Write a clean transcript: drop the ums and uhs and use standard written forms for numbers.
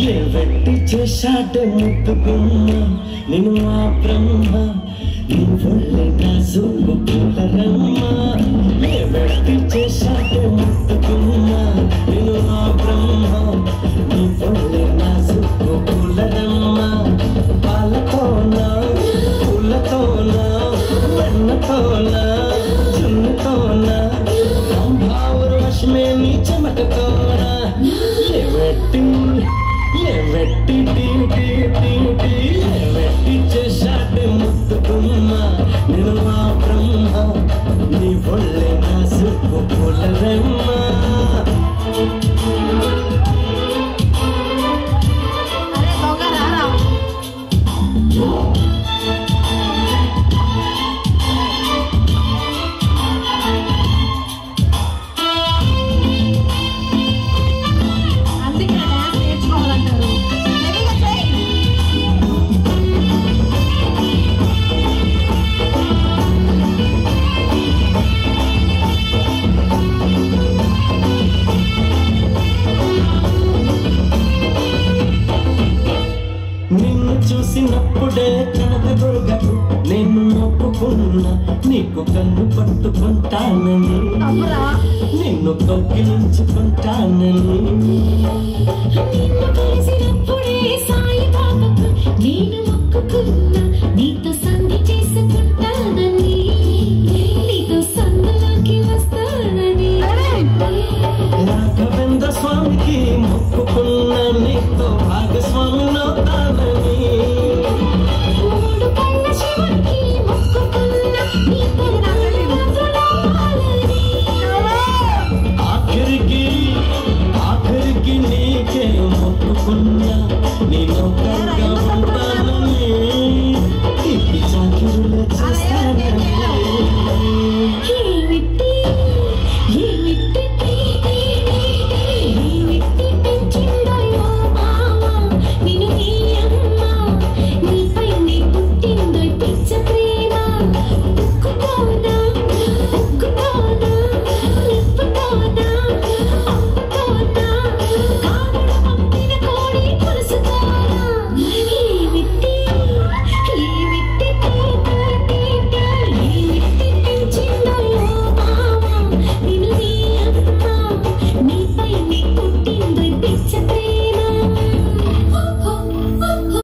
ఏ వెట్టి చేశాడే ముట్టుకున్న నేను ఆ బ్రహ్మ నీ ఒళ్ళే నా సూపు పులరమ్మ ఏ వెట్టి చేశాడే ముట్టుకున్న నేను ఆ బ్రహ్మ నీ ఒళ్ళే నా సూపు పులరమ్మ పాలతోనా పూలతోనా వెన్నతోనా చున్నతోనా సంభావరు వశమే నీ చెమటతోనా ఏ వెట్టి చేశాడే ముట్టుకున్న నేను ఆ బ్రహ్మ నీ ఒళ్ళే నా సూపు పులరమ్మ చూసినప్పుడే కనక దొరగదు నేను మొక్కుకున్నా నీకు కన్ను పట్టుకుంటానని నిన్ను కౌగిలించుకుంటానని